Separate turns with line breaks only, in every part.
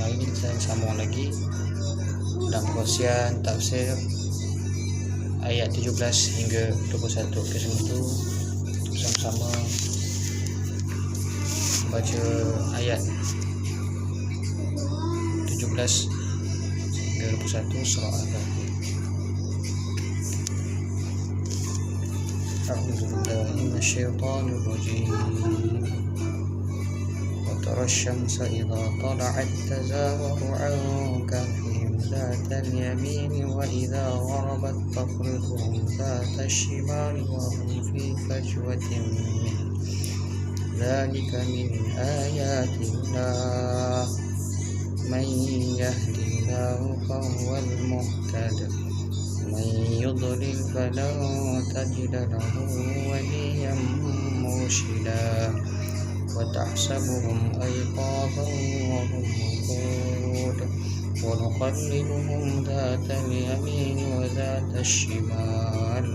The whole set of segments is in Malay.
Hari ini saya sambung lagi dalam perkongsian tafsir ayat 17 hingga 21. Sebelum itu sama-sama baca ayat 17 hingga 21 surah Al-Ghafir. A'udzu billahi minasyaitonir rajim. وترى الشمس إذا طلعت تزاور عن كهفهم ذات اليمين وإذا غربت تقرضهم ذات الشمال وهم في فجوة منه ذلك من آيات الله من يهد الله فهو المهتد ومن يضلل فلن تجد له وليا مرشدا وتحسبهم أيقاظا وهم رقود ونقلبهم ذات اليمين وذات الشمال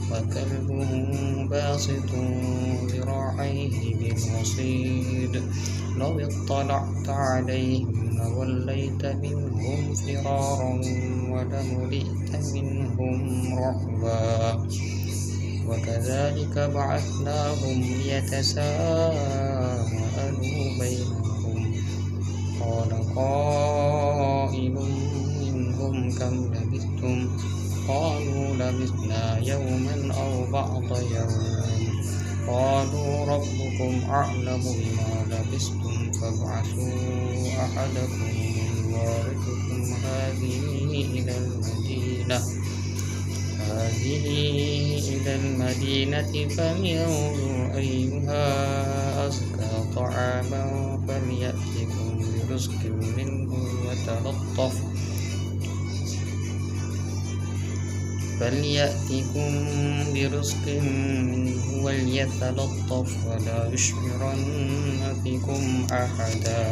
وكلبهم باسط ذراعيه بالوصيد لو اطلعت عليهم لوليت منهم فرارا ولملئت منهم رعبا وكذلك بعثناهم ليتساءلوا بينهم قال قائل منهم كم لبثتم قالوا لبثنا يوما أو بعض يوم قالوا ربكم أعلم بما لبثتم فابعثوا أحدكم بورقكم هذه إلى المدينة فلينظر أيها أزكى طعاما فليأتكم برزق منه وليتلطف ولا يشعرن بكم أحدا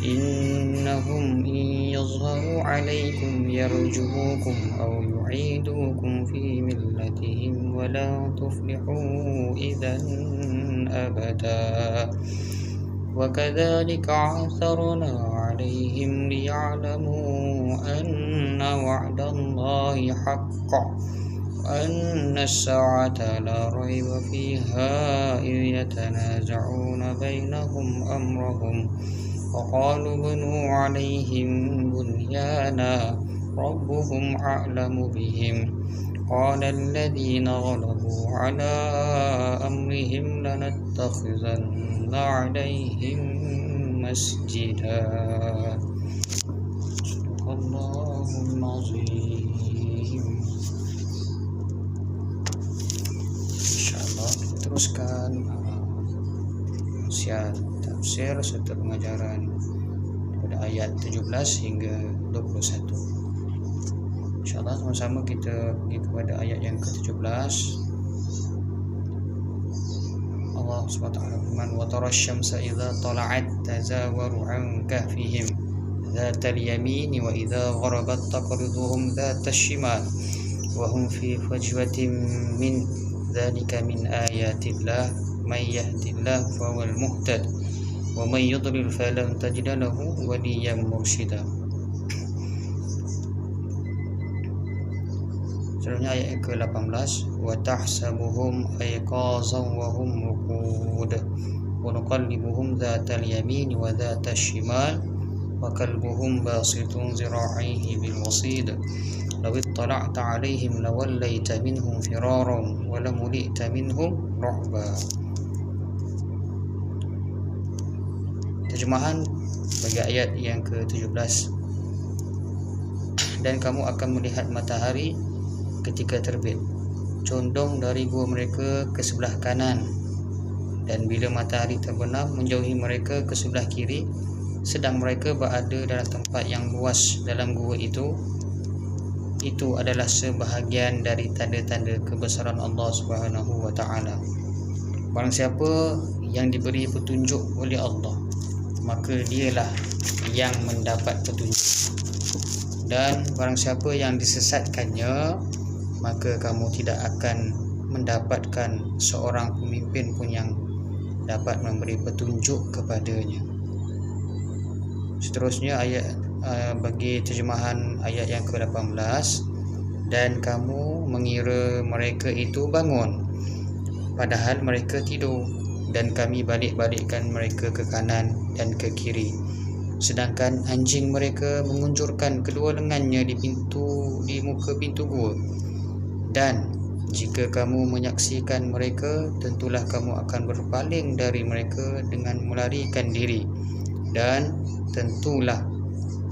إنهم إن يظهروا عليكم يرجموكم أو يعيدوكم في ملتهم ولا تفلحوا إذا أبدا وكذلك عثرنا عليهم ليعلموا أن وعد الله حق وأن الساعة لا ريب فيها إذ يتنازعون بينهم أمرهم وقالوا بنوا عليهم بنيانا ربهم أعلم بهم قال الذين غلبوا على أمرهم لنتخذن عليهم مسجدا صدق الله العظيم. InsyaAllah kita teruskan tafsir serta pengajaran pada ayat 17 hingga 21. InsyaAllah sama-sama kita pergi kepada ayat yang ke-17. Allah SWT berfirman, wa tarasyamsa idza tala'at tazawaru an kahfihim dhatal yamin wa idza gharabat taqriduhum dhatas shimal wa hum fi fajwatin min dzalika min ayatillah man yahdillahu fahuwal muhtad wa man yudlil falan tajida lahu waliyan mursyida. Selanjutnya ayat ke-18, wa tahsabuhum ayqazan wa hum ruqud wa nuqallibuhum dhatal yamin wa dhatas shimal wa kalbuhum basitun zira'ihi bil wasid law ittala'ta 'alaihim lawallaita minhum firaran wa lamuli'ta minhum ru'ba. Terjemahan bagi ayat yang ke-17. Dan kamu akan melihat matahari ketika terbit, condong dari gua mereka ke sebelah kanan, dan bila matahari terbenam menjauhi mereka ke sebelah kiri, sedang mereka berada dalam tempat yang luas dalam gua itu adalah sebahagian dari tanda-tanda kebesaran Allah Subhanahu wa taala. Barang siapa yang diberi petunjuk oleh Allah, maka dialah yang mendapat petunjuk. Dan barang siapa yang disesatkannya, maka kamu tidak akan mendapatkan seorang pemimpin pun yang dapat memberi petunjuk kepadanya. Seterusnya ayat bagi terjemahan ayat yang ke-18, dan kamu mengira mereka itu bangun padahal mereka tidur, dan kami balik-balikkan mereka ke kanan dan ke kiri, sedangkan anjing mereka mengunjurkan kedua lengannya di muka pintu gua. Dan jika kamu menyaksikan mereka, tentulah kamu akan berpaling dari mereka dengan melarikan diri, dan tentulah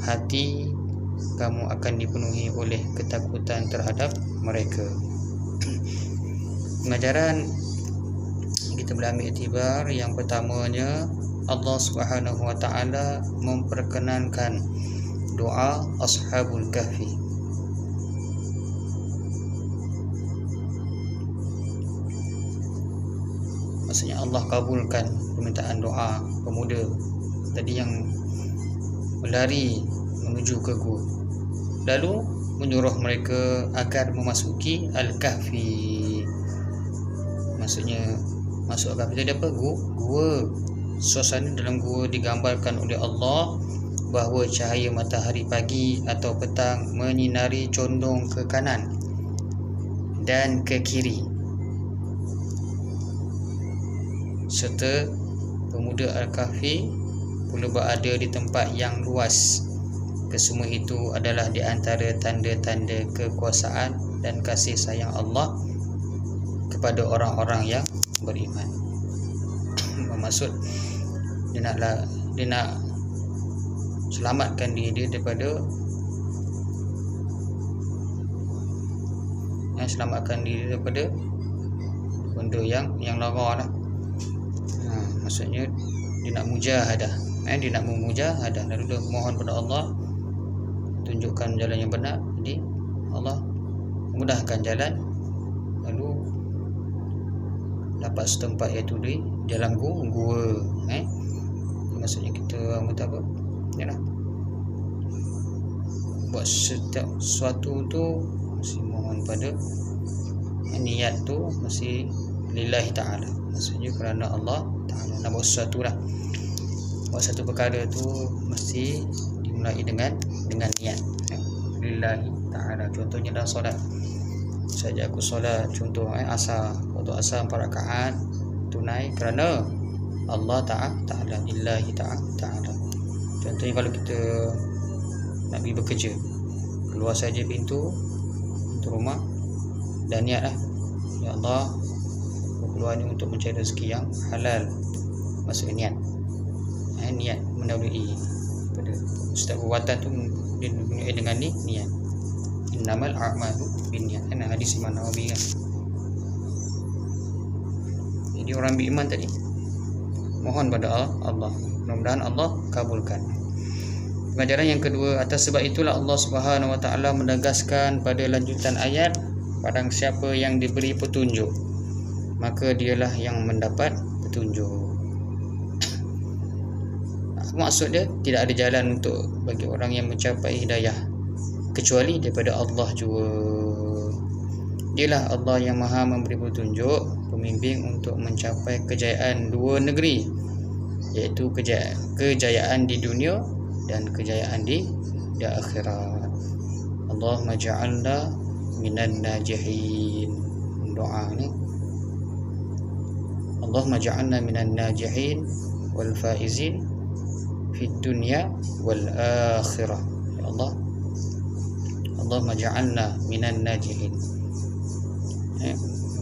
hati kamu akan dipenuhi oleh ketakutan terhadap mereka. Pengajaran kita boleh ambil iktibar yang pertamanya, Allah Subhanahu wa taala memperkenankan doa Ashabul Kahfi. Maksudnya Allah kabulkan permintaan doa pemuda tadi yang berlari menuju ke gua, lalu menyuruh mereka agar memasuki Al-Kahfi. Maksudnya masuk Kahfi tadi apa? Gua. Suasana dalam gua digambarkan oleh Allah bahawa cahaya matahari pagi atau petang menyinari condong ke kanan dan ke kiri, serta pemuda Al-Kahfi pula berada di tempat yang luas. Kesemua itu adalah di antara tanda-tanda kekuasaan dan kasih sayang Allah kepada orang-orang yang beriman. Bermaksud dia nak selamatkan diri dia daripada benda yang lara lah. Maksudnya dia nak mujahadah, dia nak memujahadah, lalu dia mohon pada Allah tunjukkan jalan yang benar. Jadi Allah mudahkan jalan, lalu dapat setempat iaitu di dalam gua. Maksudnya kita apa? Yalah, buat setiap sesuatu tu mesti mohon pada niat tu mesti lillahi ta'ala, maksudnya kerana Allah Ta'ala. Nak buat sesuatu lah, buat satu perkara tu mesti dimulai dengan niat lillahi ta'ala. Contohnya dalam solat, saja aku solat contoh asar, waktu asar 4 rakaat tunai kerana Allah Ta'ala, lillahi ta'ala. Contohnya kalau kita nak pergi bekerja, keluar saja pintu rumah dan niatlah, ya Allah, aku keluar ni untuk mencari rezeki yang halal. Maksudnya niat mendahului pada setiap perbuatan tu dimulai dengan niat. Innamal a'malu binniyat, hadis Imam Nawawi kan. Jadi orang beriman tadi mohon pada Allah, mudah-mudahan Allah kabulkan. Pengajaran yang kedua, atas sebab itulah Allah Subhanahu wa taala menegaskan pada lanjutan ayat, barang siapa yang diberi petunjuk maka dialah yang mendapat petunjuk. Maksud dia tidak ada jalan untuk bagi orang yang mencapai hidayah kecuali daripada Allah jua. Dialah Allah yang maha memberi petunjuk, pembimbing untuk mencapai kejayaan dua negeri, iaitu kejayaan di dunia dan kejayaan di akhirat. Allahumma ja'alna minan najihin. Doa ni, Allahumma ja'alna minan najihin wal faizin fid dunya wal akhirah. Ya Allah, Allahumma ja'alna minan najihin.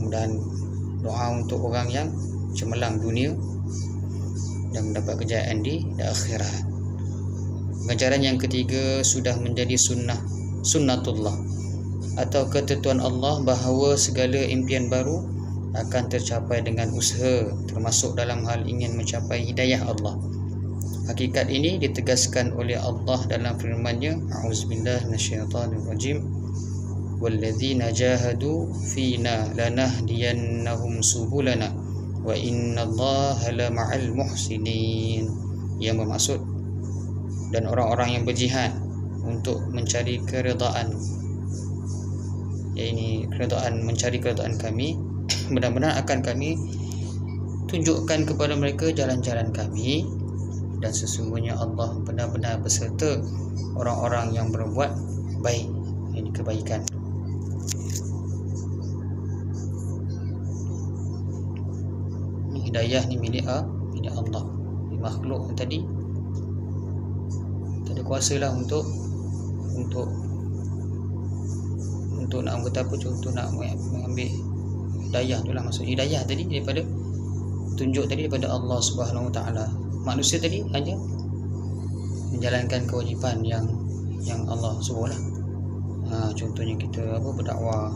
Mudah-mudahan doa untuk orang yang cemerlang dunia dan mendapat kejayaan di akhirat. Pengajaran yang ketiga, sudah menjadi sunnatullah atau ketentuan Allah bahawa segala impian baru akan tercapai dengan usaha, termasuk dalam hal ingin mencapai hidayah Allah. Hakikat ini ditegaskan oleh Allah dalam firman-Nya, a'udzubillahi minasyaitonirrajim, walladzina jahadu fina lanahdiyannahum subulana wa innallaha lama'al muhsinin. Yang bermaksud, dan orang-orang yang berjihad untuk mencari keredaan, mencari keredaan kami, benar-benar akan kami tunjukkan kepada mereka jalan-jalan kami, dan sesungguhnya Allah benar-benar beserta orang-orang yang berbuat baik, ini kebaikan. Hidayah ni milik Allah. Makhluk tadi tak ada kuasa lah untuk nak kata apa, contoh nak mengambil hidayah tu lah. Maksud hidayah tadi daripada tunjuk tadi daripada Allah Subhanahu Wa Taala. Manusia tadi hanya menjalankan kewajipan yang Allah suruh lah. Contohnya kita berdakwah,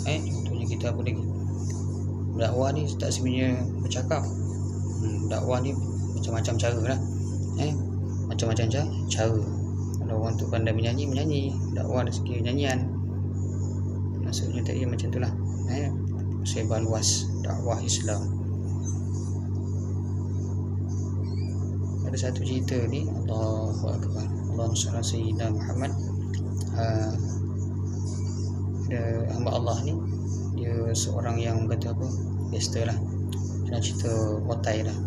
contohnya kita apa lagi, dakwah ni tak sebenarnya bercakap. Dakwah ni macam-macam cara lah, macam-macam cara. Kalau orang tu pandai menyanyi, dakwah dari segi nyanyian. Maksudnya tadi macam itulah, sebar luas dakwah Islam. Ada satu cerita ni, Allahu Akbar, Allahumma shalli ala sayyidina Muhammad. Ada hamba Allah ni, dia seorang yang kata apa, pesta lah, nak cerita otai lah.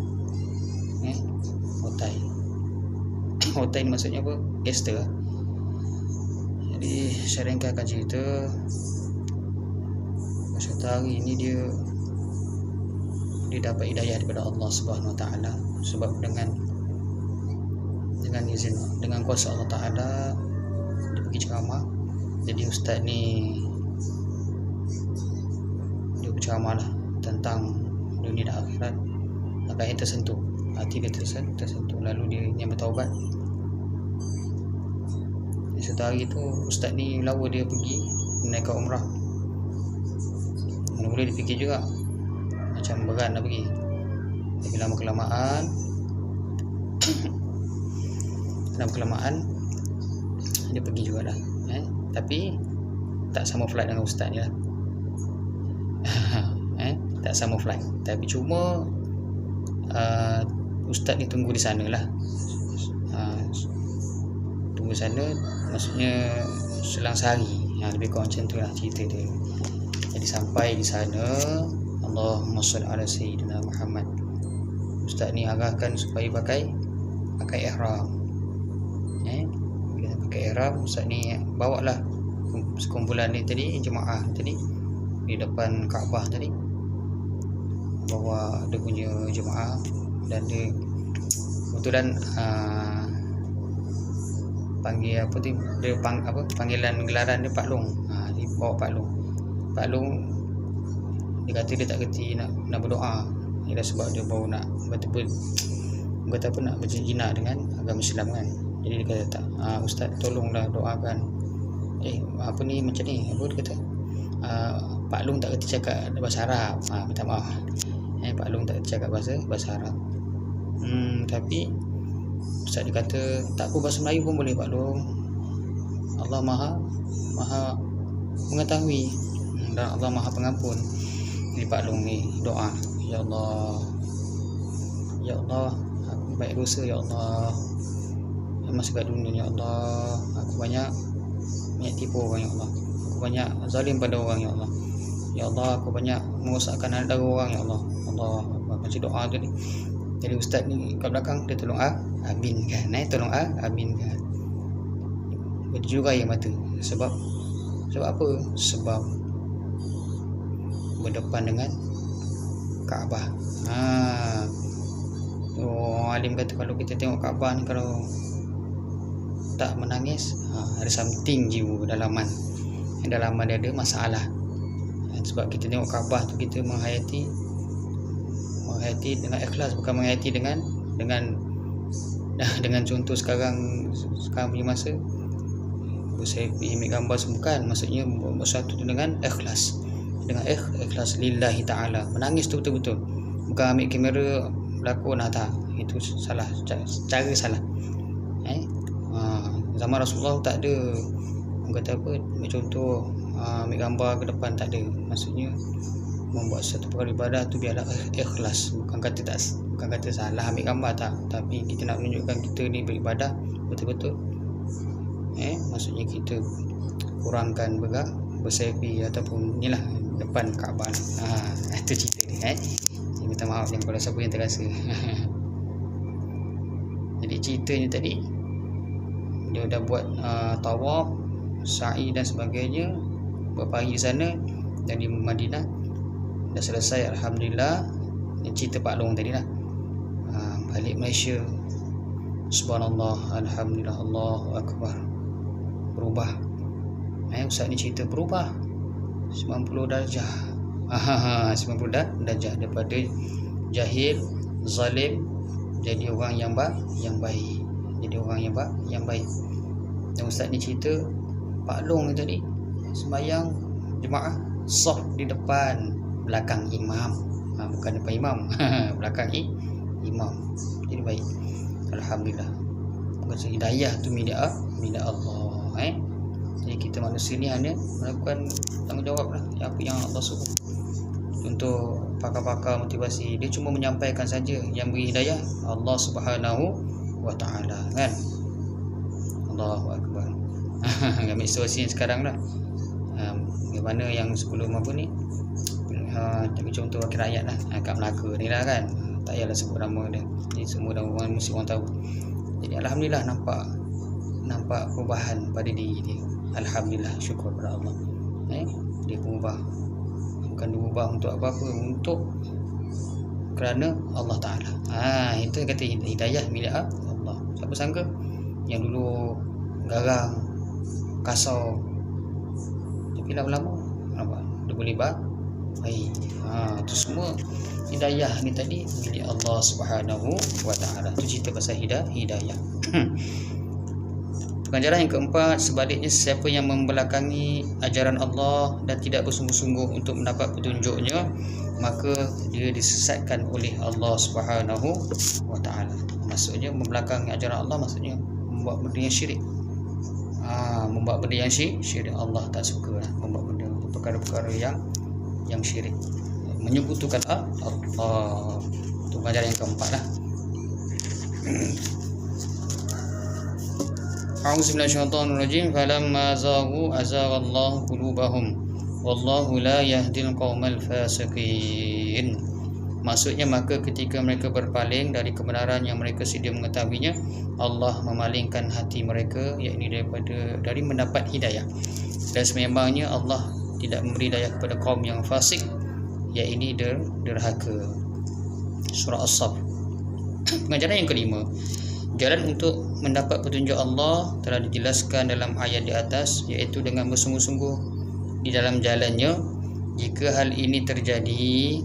Otai ni maksudnya apa, pesta lah. Jadi saya ringkaskan cerita. Satu hari ni dia dapat hidayah daripada Allah Subhanahu Wa Taala, sebab dengan izin, dengan kuasa Allah Taala dia pergi ceramah. Jadi ustaz ni dia berceramah lah tentang dunia dan akhirat. Agaknya tersentuh, hati dia tersentuh. Lalu dia yang bertaubat. Satu hari tu ustaz ni lawa dia pergi menaikkan umrah. Mula-mula dia fikir juga macam berat nak pergi, tapi lama-kelamaan dia pergi jugalah. Tapi tak sama flight dengan ustaz ni lah. Tak sama flight, tapi cuma ustaz ni tunggu di sana lah. Tunggu sana maksudnya selang sehari, lebih kurang macam tu lah cerita dia. Jadi sampai di sana, Allahumma shalli ala sayyidina Muhammad, ustaz ni arahkan supaya pakai ihram. Bila pakai ihram, ustaz ni bawalah sekumpulan ni tadi, jemaah tadi di depan Kaabah tadi, bawa dia punya jemaah. Dan dia kebetulan panggil apa tu, dia panggilan gelaran dia Pak Long. Dia bawa Pak Long, dia kata dia tak kerti nak berdoa. Ialah sebab dia baru nak betul-betul nak berjinak dengan agama Islam kan. Jadi dia kata tak, ustaz tolonglah doakan. Apa ni macam ni, apa dia kata, Pak Long tak kerti cakap bahasa Arab. Minta maaf, Pak Long tak kerti cakap bahasa Arab. Tapi ustaz dia kata tak apa, bahasa Melayu pun boleh Pak Long. Allah maha mengetahui dan Allah maha pengampun. Jadi Pak Long ni doa, ya Allah, aku baik dosa ya Allah, masuk kat dunia ya Allah, aku banyak tipu orang ya Allah, aku banyak zalim pada orang ya Allah, ya Allah, aku banyak merosakkan harta orang ya Allah. Macam doa tu ni. Jadi ustaz ni kat belakang dia tolong aminkan, tolong aminkan. Berjurai yang mata. Sebab apa? Sebab berdepan dengan Kaabah. Alim kata kalau kita tengok Kaabah ni, kalau tak menangis, ada something jiwa dalaman dia ada masalah. Sebab kita tengok Kaabah tu, kita menghayati dengan ikhlas, bukan menghayati dengan contoh sekarang punya masa berselfie, ambil gambar semua, bukan. Maksudnya sesuatu tu dengan ikhlas, lillahi ta'ala, menangis tu betul-betul, bukan ambil kamera berlakon. Tak, itu salah, cara salah. Zaman Rasulullah tak ada kata apa, ambil contoh, ambil gambar ke depan, tak ada. Maksudnya membuat satu perkara ibadah tu biarlah ikhlas, bukan kata salah ambil gambar, tak, tapi kita nak menunjukkan kita ni beribadah betul-betul. Maksudnya kita kurangkan berselfie ataupun inilah depan Kaabah. Itu cerita ni. Minta maaf yang kalau siapa yang terasa. Jadi ceritanya tadi, dia dah buat tawaf, sa'i dan sebagainya, berpagi di sana dan di Madinah dah selesai, alhamdulillah. Ini cerita Pak Long tadi lah. Balik Malaysia, subhanallah, alhamdulillah, Allahu akbar, berubah. Ustaz ni cerita berubah 90 darjah. 90 darjah, daripada jahil, zalim, jadi orang yang baik, jadi orang yang baik. Dan Ustaz ni cerita Pak Long ni tadi sembahyang jemaah saf di depan, belakang imam, bukan depan imam, belakang imam. Jadi baik, alhamdulillah. Bukan hidayah tu milik Allah. Jadi kita manusia ni hanya melakukan tanggungjawab lah, apa yang Allah suruh. Untuk pakar-pakar motivasi, dia cuma menyampaikan saja, yang beri hidayah Allah Subhanahu wa ta'ala, kan. Allahu akbar. Ambil situasi yang sekarang lah. Bagaimana yang sebelum apa ni, tapi contoh wakil rakyat lah, kat Melaka ni lah kan, tak payahlah sebut nama dia, jadi semua orang mesti orang tahu. Jadi alhamdulillah nampak perubahan pada diri dia. Alhamdulillah, syukur kepada Allah. Dia berubah, bukan diubah untuk apa-apa, untuk kerana Allah Ta'ala. Itu kata hidayah milik Allah. Siapa sangka yang dulu garang, kasar, tapi lama-lama apa, dia boleh baik. Itu semua hidayah ni tadi milik Allah Subhanahu wa ta'ala. Itu cerita pasal hidayah. Pengajaran yang keempat, sebaliknya siapa yang membelakangi ajaran Allah dan tidak bersungguh-sungguh untuk mendapat petunjuknya, maka dia disesatkan oleh Allah Subhanahu wa ta'ala. Maksudnya membelakangi ajaran Allah, maksudnya membuat benda yang syirik. Membuat benda yang syirik, Allah tak suka lah. Membuat benda, perkara-perkara yang syirik, menyekutukan Allah. Itu pengajaran yang keempat lah. A'udzubillahiminasyaitonirrajim. Falamma zaghu azaghallahu qulubahum wallahu la yahdil qaumal fasiqin. Maksudnya, maka ketika mereka berpaling dari kebenaran yang mereka sedia mengetahuinya, Allah memalingkan hati mereka, yakni dari mendapat hidayah. Dan sememangnya Allah tidak memberi hidayah kepada kaum yang fasik, yakni derhaka. Surah As-Saff. Pengajaran yang kelima, jalan untuk mendapat petunjuk Allah telah dijelaskan dalam ayat di atas, iaitu dengan bersungguh-sungguh di dalam jalannya. Jika hal ini terjadi,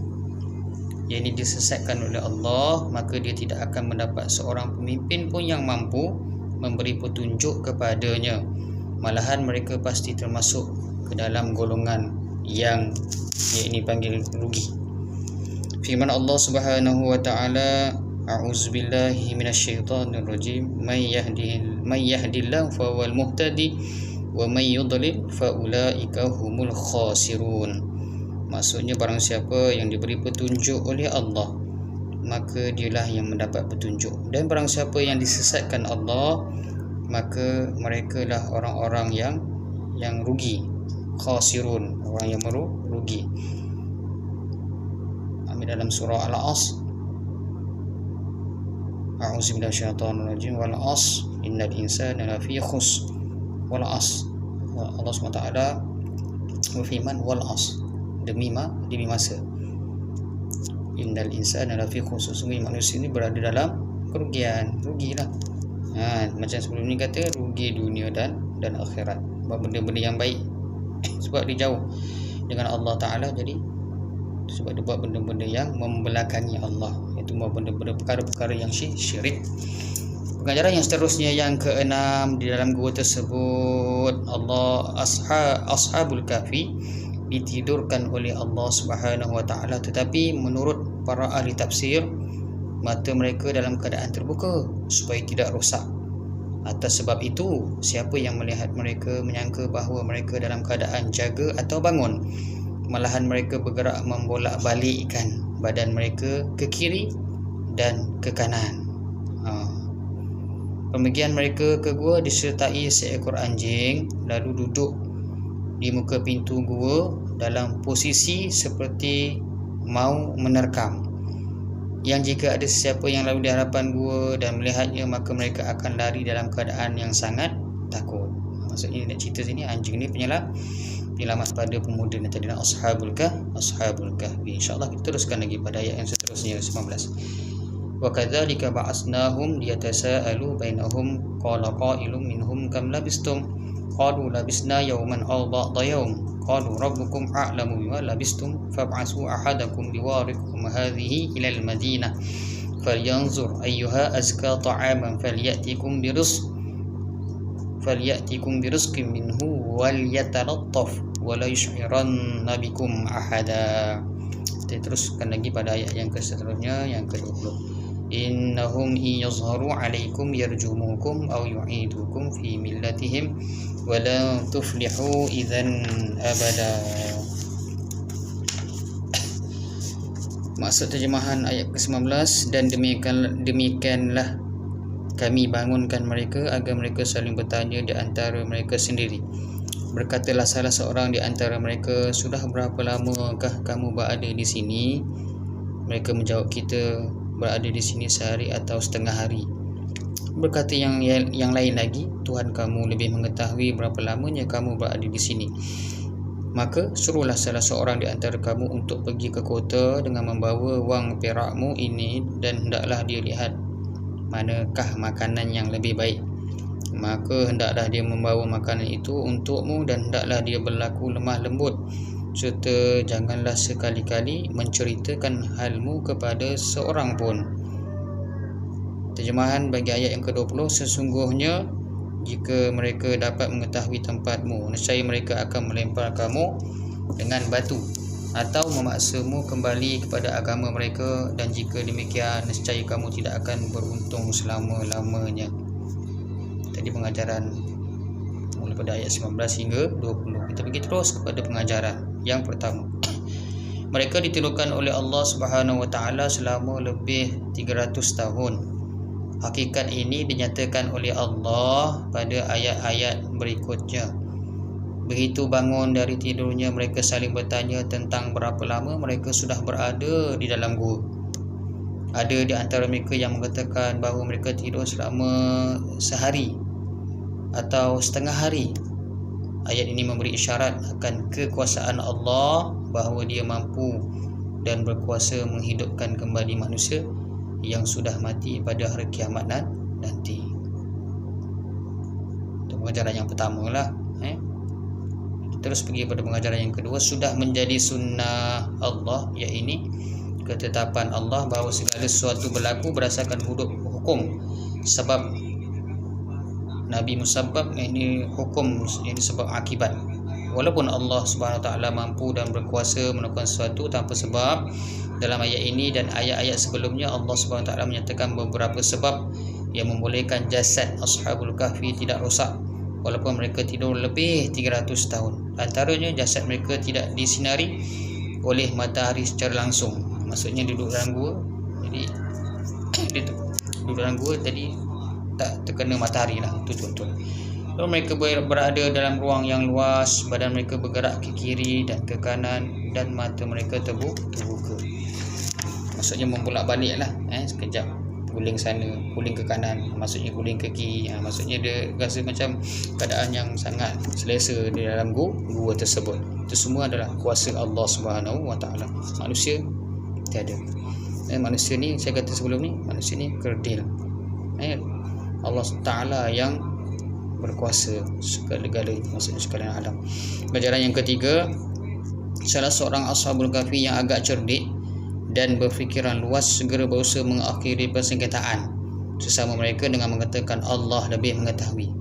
yakni disesatkan oleh Allah, maka dia tidak akan mendapat seorang pemimpin pun yang mampu memberi petunjuk kepadanya. Malahan mereka pasti termasuk ke dalam golongan yang yakni panggil rugi. Firman Allah Subhanahu wa ta'ala, A'udzubillahi minasyaitonirrajim. May yahdillahu fahuwal muhtadi wa may yudlil faulaika humul khasirun. Maksudnya, barang siapa yang diberi petunjuk oleh Allah, maka dialah yang mendapat petunjuk, dan barang siapa yang disesatkan Allah, maka merekalah orang-orang yang rugi. Khasirun, orang yang merugi. Ambil dalam surah Al-As, A'udzubillahiminasyaitonirrajim. Wal 'asr innal insana lafi khusr. Wal 'asr, Allah SWT berfirman, wal 'asr, demi masa. Innal insana lafi khusr, sungguh manusia ini berada dalam kerugian, rugilah. Macam sebelum ni kata, rugi dunia dan akhirat. Buat benda-benda yang baik sebab dia jauh dengan Allah Ta'ala, jadi sebab dia buat benda-benda yang membelakangi Allah, iaitu buat benda-benda perkara-perkara yang syirik. Pengajaran yang seterusnya yang keenam, di dalam gua tersebut ashabul kahfi ditidurkan oleh Allah Subhanahu wa ta'ala, tetapi menurut para ahli tafsir, mata mereka dalam keadaan terbuka supaya tidak rosak. Atas sebab itu, siapa yang melihat mereka menyangka bahawa mereka dalam keadaan jaga atau bangun, malahan mereka bergerak membolak-balikkan badan mereka ke kiri dan ke kanan. Pemergian mereka ke gua disertai seekor anjing, lalu duduk di muka pintu gua dalam posisi seperti mau menerkam. yang jika ada sesiapa yang lalu di hadapan gua dan melihatnya, maka mereka akan lari dalam keadaan yang sangat takut. Maksudnya nak cerita sini, anjing ni penyelamat pada pemuda yang tadi, ashabul kahfi. InsyaAllah kita teruskan lagi pada ayat yang seterusnya, 19. Wa kadzalika ba'asnahum liyatasaalu bainahum qala qailun minhum kam labistum qalu labisna yawman aw ba'da yawm qalu rabbukum a'lamu bima labistum fab'asu ahadakum biwarikum hadhihi ila al-madinah falyanzur ayyuha azka ta'aman falyatikum birizqin minhu walyatalattaf wa la yush'iranna bikum ahada. Kita teruskan lagi pada ayat yang seterusnya, yang ke-20. Innahum yazharu 'alaikum yarjumukum aw yu'idukum fi millatihim wa la tuflihu idzan abada. Maksud terjemahan ayat ke-19, dan demikianlah kami bangunkan mereka agar mereka saling bertanya di antara mereka sendiri. Berkatalah salah seorang di antara mereka, sudah berapa lamakah kamu berada di sini? Mereka menjawab, kita berada di sini sehari atau setengah hari. Berkata yang lain lagi, Tuhan kamu lebih mengetahui berapa lamanya kamu berada di sini. Maka suruhlah salah seorang di antara kamu untuk pergi ke kota dengan membawa wang perakmu ini, dan hendaklah dia lihat manakah makanan yang lebih baik. Maka hendaklah dia membawa makanan itu untukmu, dan hendaklah dia berlaku lemah lembut, serta janganlah sekali-kali menceritakan halmu kepada seorang pun. Terjemahan bagi ayat yang ke-20, sesungguhnya jika mereka dapat mengetahui tempatmu, nescaya mereka akan melempar kamu dengan batu atau memaksamu kembali kepada agama mereka, dan jika demikian nescaya kamu tidak akan beruntung selama-lamanya. Tadi pengajaran mulai pada ayat 19 hingga 20. Kita pergi terus kepada pengajaran yang pertama. Mereka ditirukan oleh Allah Subhanahu wa taala selama lebih 300 tahun. Hakikat ini dinyatakan oleh Allah pada ayat-ayat berikutnya. Begitu bangun dari tidurnya, mereka saling bertanya tentang berapa lama mereka sudah berada di dalam gua. Ada di antara mereka yang mengatakan bahawa mereka tidur selama sehari atau setengah hari. Ayat ini memberi isyarat akan kekuasaan Allah, bahawa dia mampu dan berkuasa menghidupkan kembali manusia yang sudah mati pada hari kiamat nanti. Itu pengajaran yang pertama lah. Terus pergi pada pengajaran yang kedua, sudah menjadi sunnah Allah, iaitu ketetapan Allah bahawa segala sesuatu berlaku berdasarkan hukum sebab Nabi musabbab, ini hukum, ini sebab akibat. Walaupun Allah Subhanahu Wa Taala mampu dan berkuasa melakukan sesuatu tanpa sebab, dalam ayat ini dan ayat-ayat sebelumnya Allah Subhanahu Wa Taala menyatakan beberapa sebab yang membolehkan jasad ashabul kahfi tidak rosak walaupun mereka tidur lebih 300 tahun. Antaranya jasad mereka tidak disinari oleh matahari secara langsung. Maksudnya duduk dalam gua, jadi duduk dalam gua jadi tak terkena matahari lah, itu contoh. Lalu mereka berada dalam ruang yang luas, badan mereka bergerak ke kiri dan ke kanan, dan mata mereka terbuka. Maksudnya membolak-balik lah, sekejap guling sana, guling ke kanan, maksudnya guling ke kiri. Maksudnya dia rasa macam keadaan yang sangat selesa di dalam gua tersebut. Itu semua adalah kuasa Allah Subhanahu Wa Taala. Manusia tiada. Manusia ni, saya kata sebelum ni, manusia ni kerdil. Allah Taala yang berkuasa segala-galanya, maksudnya sekalian alam. Pelajaran yang ketiga, salah seorang ashabul kahfi yang agak cerdik dan berfikiran luas segera berusaha mengakhiri persengketaan sesama mereka dengan mengatakan Allah lebih mengetahui.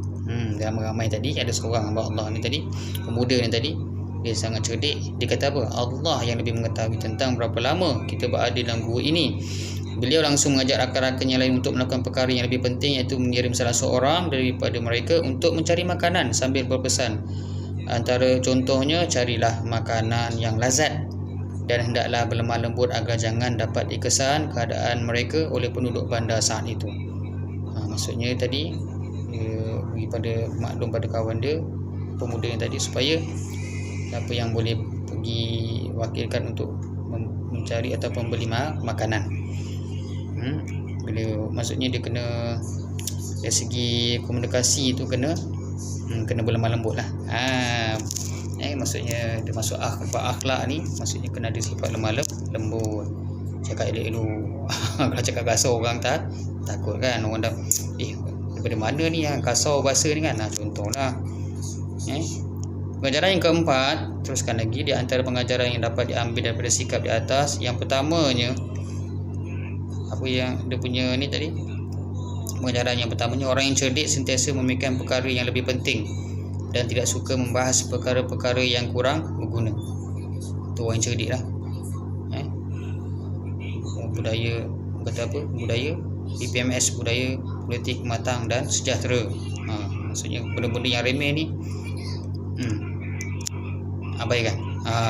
Dalam ramai tadi ada seorang hamba Allah ni tadi, pemuda ni tadi, dia sangat cerdik. Dia kata apa? Allah yang lebih mengetahui tentang berapa lama kita berada dalam gua ini. Beliau langsung mengajak rakan-rakan yang lain untuk melakukan perkara yang lebih penting, iaitu mengirim salah seorang daripada mereka untuk mencari makanan sambil berpesan. Antara contohnya, carilah makanan yang lazat dan hendaklah berlemah lembut agar jangan dapat dikesan keadaan mereka oleh penduduk bandar saat itu. Maksudnya tadi dia bagi pada maklum pada kawan dia, pemuda yang tadi, supaya siapa yang boleh pergi wakilkan untuk mencari atau membeli makanan. Bila maksudnya dia kena dari segi komunikasi tu kena berlemah lembut lah. Maksudnya dia masuk akhlak ni, maksudnya kena ada sifat lemah lembut, cakap elok-elok. Kalau cakap kasar orang takut kan, orang dah daripada mana ni yang kasar bahasa ni kan. Contohlah pengajaran yang keempat, teruskan lagi, di antara pengajaran yang dapat diambil daripada sikap di atas, yang pertamanya apa yang dia punya ni tadi, pengajaran yang pertamanya, orang yang cerdik sentiasa memikirkan perkara yang lebih penting dan tidak suka membahas perkara-perkara yang kurang berguna. Itu orang yang cerdik lah. Budaya kata apa? Budaya BPMS, budaya politik matang dan sejahtera. Maksudnya benda-benda yang remeh ni abaikan.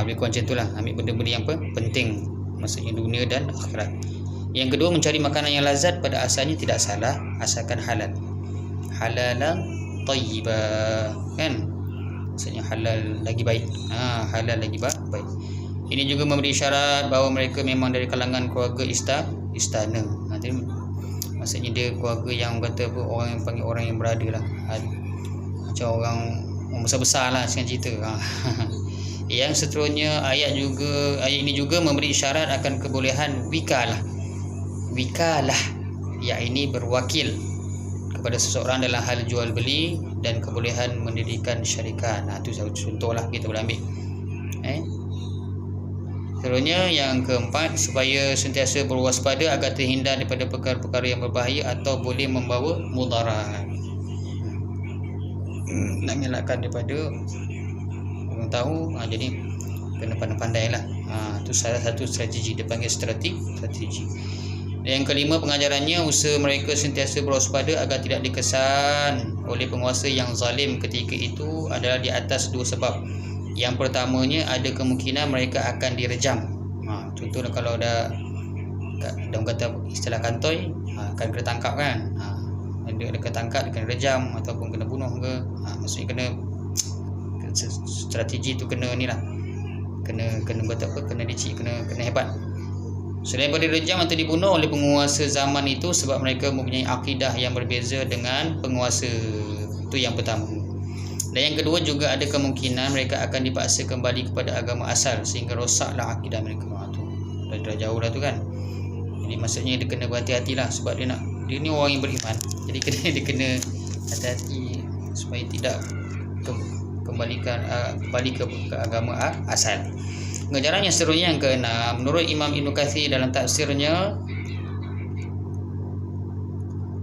Lebih kurang macam itulah. Ambil benda-benda yang penting, maksudnya dunia dan akhirat. Yang kedua, mencari makanan yang lazat pada asalnya tidak salah, asalkan halal. Halalan tayyibah, kan? Maksudnya halal lagi baik. Halal lagi baik. Ini juga memberi isyarat bahawa mereka memang dari kalangan keluarga istana. Maksudnya dia keluarga yang kata apa, orang yang panggil orang yang berada lah. Macam orang besar-besar lah sekian cerita. Yang seterusnya, ayat ini juga memberi isyarat akan kebolehan wikalah, yakni berwakil kepada seseorang dalam hal jual beli, dan kebolehan mendirikan syarikat. Itu contohlah kita boleh ambil. Seterusnya yang keempat, supaya sentiasa berwaspada agar terhindar daripada perkara-perkara yang berbahaya atau boleh membawa mudarat. Nak mengelakkan daripada orang tahu, jadi kena pandai-pandai lah. Itu salah satu strategi, dia panggil strategi. Yang kelima, pengajarannya, usaha mereka sentiasa berwaspada agar tidak dikesan oleh penguasa yang zalim ketika itu adalah di atas dua sebab. Yang pertamanya, ada kemungkinan mereka akan direjam. Contohnya kalau dah kata istilah kantoi, akan kena tangkap kan. Dia kena tangkap, dia kena rejam ataupun kena bunuh ke. Maksudnya kena strategi tu kena ni lah, kena kata apa, kena licik, kena hebat. Selain daripada direjam atau dibunuh oleh penguasa zaman itu sebab mereka mempunyai akidah yang berbeza dengan penguasa. Itu yang pertama. Dan yang kedua juga ada kemungkinan mereka akan dipaksa kembali kepada agama asal sehingga rosaklah akidah mereka. Dah jauh dah tu kan. Jadi maksudnya dia kena berhati-hati lah, sebab dia ni orang yang beriman. Jadi dia kena hati-hati supaya tidak kembali ke agama asal. Pengajaran yang seterusnya yang keenam, menurut Imam Ibn Kathir dalam tafsirnya,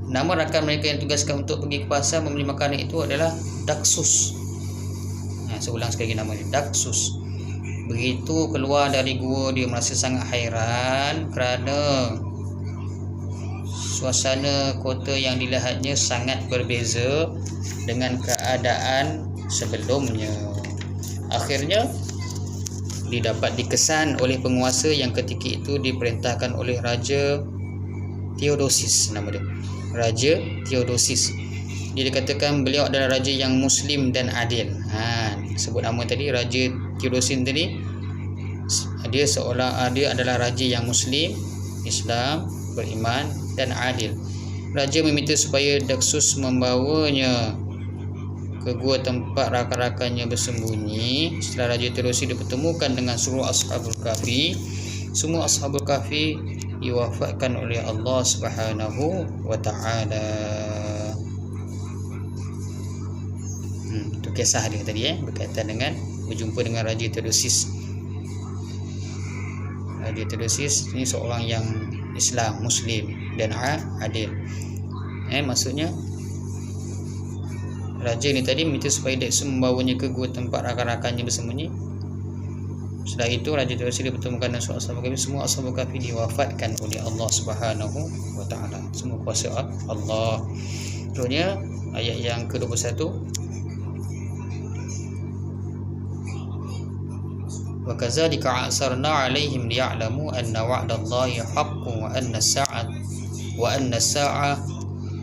nama rakan mereka yang tugaskan untuk pergi ke pasar membeli makanan itu adalah Daksus. Saya ulang sekali lagi nama dia, Daksus. Begitu keluar dari gua, dia merasa sangat hairan kerana suasana kota yang dilihatnya sangat berbeza dengan keadaan sebelumnya. Akhirnya dia dapat dikesan oleh penguasa yang ketika itu diperintahkan oleh Raja Theodosius, nama dia Raja Theodosius. Dia dikatakan beliau adalah raja yang muslim dan adil. Sebut nama tadi, Raja Theodosius tadi, dia adalah raja yang muslim, Islam, beriman dan adil. Raja meminta supaya Daksus membawanya ke gua tempat rakan-rakannya bersembunyi. Setelah Raja Theodosius dipertemukan dengan seluruh Ashabul Kahfi, semua Ashabul Kahfi diwafatkan oleh Allah Subhanahu wa taala. Itu kisah dia tadi berkaitan dengan berjumpa dengan Raja Theodosius. Raja Theodosius ni seorang yang Islam, Muslim dan adil. Maksudnya raja ni tadi minta supaya Daksus membawanya ke gua tempat rakan-rakannya bersembunyi. Setelah itu Raja Theodosius dipertemukan dengan Ashabul Kahfi. Semua Ashabul Kahfi diwafatkan oleh Allah Subhanahu wa taala. Semua kuasa Allah. Contohnya ayat yang ke-21, wa kadzalika a'sarna 'alaihim liya'lamu anna wa'dallahi haqqun wa anna as-sa'a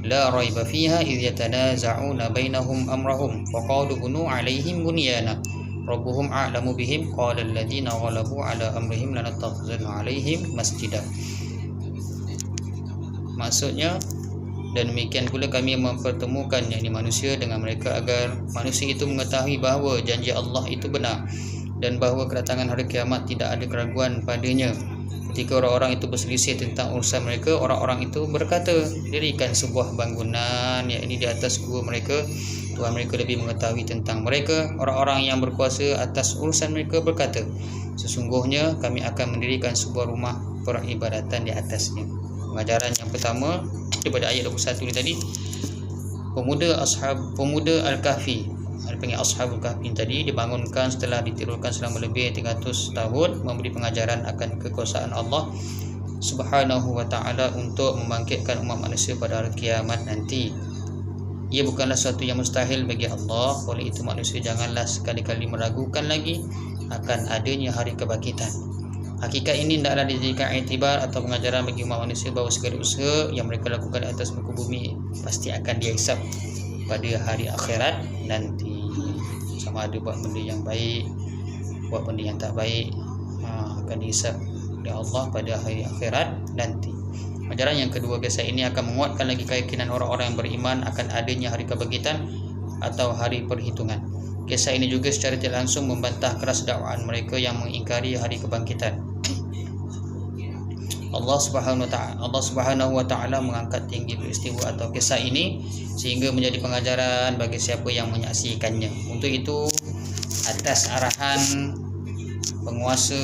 la raiba fiha idh yatanaza'una bainahum amrahum faqalu bunu 'alaihim bunyana rabbuhum a'lamu bihim qala alladhina ghalabu 'ala amrihim lanattakhizanna 'alaihim masjida. Maksudnya, dan demikian pula kami mempertemukan yakni manusia dengan mereka agar manusia itu mengetahui bahawa janji Allah itu benar dan bahawa kedatangan hari kiamat tidak ada keraguan padanya. Ketika orang-orang itu berselisih tentang urusan mereka, orang-orang itu berkata, dirikan sebuah bangunan yakni di atas gua mereka. Tuhan mereka lebih mengetahui tentang mereka. Orang-orang yang berkuasa atas urusan mereka berkata, sesungguhnya kami akan mendirikan sebuah rumah peribadatan di atasnya. Pengajaran yang pertama daripada ayat 21 ni tadi, pemuda Al-Kahfi, dipanggil Ashabul Kahfi tadi, dibangunkan setelah ditirurkan selama lebih 300 tahun, memberi pengajaran akan kekuasaan Allah Subhanahu wa taala untuk membangkitkan umat manusia pada hari kiamat nanti. Ia bukanlah sesuatu yang mustahil bagi Allah. Oleh itu manusia janganlah sekali-kali meragukan lagi akan adanya hari kebangkitan. Hakikat ini tidaklah dijadikan iktibar atau pengajaran bagi umat manusia bahawa segala usaha yang mereka lakukan di atas muka bumi pasti akan dihisab pada hari akhirat nanti. Sama ada buat benda yang baik, buat benda yang tak baik, akan dihisab oleh Allah pada hari akhirat nanti. Ajaran yang kedua, kisah ini akan menguatkan lagi keyakinan orang-orang yang beriman akan adanya hari kebangkitan atau hari perhitungan. Kisah ini juga secara tidak langsung membantah keras dakwaan mereka yang mengingkari hari kebangkitan. Allah Subhanahu wa taala mengangkat tinggi peristiwa atau kisah ini sehingga menjadi pengajaran bagi siapa yang menyaksikannya. Untuk itu, atas arahan penguasa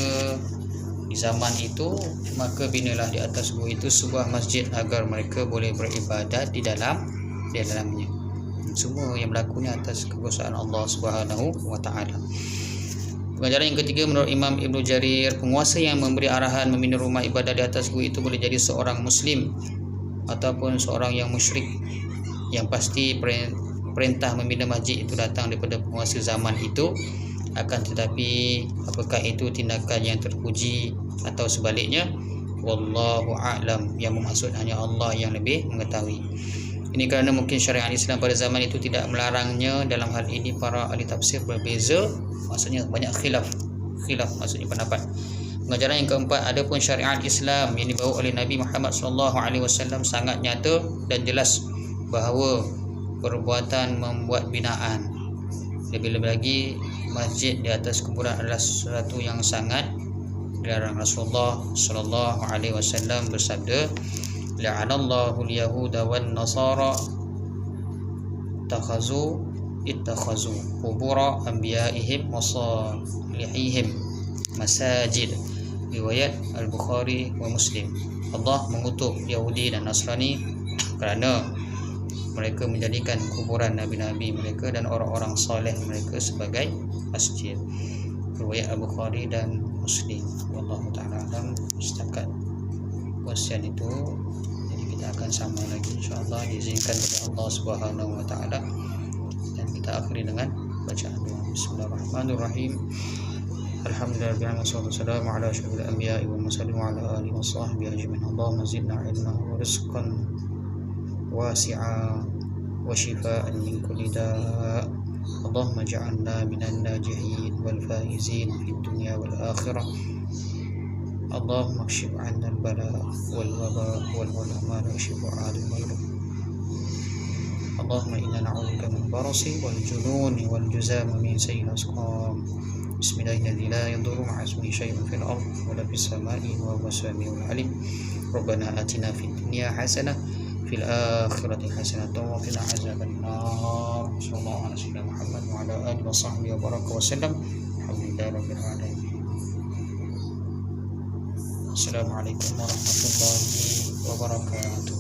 di zaman itu, maka binalah di atas gua itu sebuah masjid agar mereka boleh beribadat di dalamnya. Semua yang berlaku ni atas kekuasaan Allah Subhanahu wa taala. Pengajaran yang ketiga, menurut Imam Ibn Jarir, penguasa yang memberi arahan membina rumah ibadah di atas gua itu boleh jadi seorang muslim ataupun seorang yang musyrik. Yang pasti perintah membina masjid itu datang daripada penguasa zaman itu. Akan tetapi apakah itu tindakan yang terpuji atau sebaliknya, wallahu a'lam, yang bermaksud hanya Allah yang lebih mengetahui. Ini kerana mungkin syariat Islam pada zaman itu tidak melarangnya. Dalam hal ini para ahli tafsir berbeza, maksudnya banyak khilaf maksudnya pendapat. Pengajaran yang keempat, adapun syariat Islam yang dibawa oleh Nabi Muhammad SAW sangat nyata dan jelas bahawa perbuatan membuat binaan, lebih-lebih lagi masjid di atas kuburan, adalah sesuatu yang sangat dilarang. Rasulullah SAW bersabda, la'anallahu al-yahuda wan nasara ittakhazu qubura anbiya'ihim wa salihihim masajid. Riwayat Al-Bukhari wa Muslim. Allah mengutuk Yahudi dan Nasrani kerana mereka menjadikan kuburan nabi-nabi mereka dan orang-orang soleh mereka sebagai masjid. Riwayat Al-Bukhari dan Muslim. Wallahu ta'ala alam. Setakat puasian itu, jadi kita akan sambung lagi insya-Allah diizinkan oleh Allah Subhanahu wa taala, dan kita akhiri dengan bacaan doa. Bismillahirrahmanirrahim. Alhamdulillah wassalatu wassalamu ala asyrofil anbiya'i wal mursalin wa ala alihi washabbihi ajmain. Allahumma zidna ilman wa rizqan wasi'a wa shifaa'an min kulli da'. Allahumma ja'alna minan najihin wal faizin fid dunya wal akhirah. Allahumma kshif 'anna al-bala' wal waba' wal ulama wa shifa' al-marad. Allahumma inna na'udzubika min barasi wal jununi wal juzam min sayyi'il asqam. Bismillahirrahmanirrahim. La yadurru ma'a ismihi syai'un fil ardh wa la fis sama'i wa huwa as-sami'ul 'alim. Rabbana atina fid dunya hasanah fil akhirati hasanatan wa qina azabannar. Sallallahu alaihi wasallam Muhammad wa ala alihi wa sahbihi wa baraka wa sallam. Alhamdulillahirabbil alamin. Assalamualaikum warahmatullahi wabarakatuh.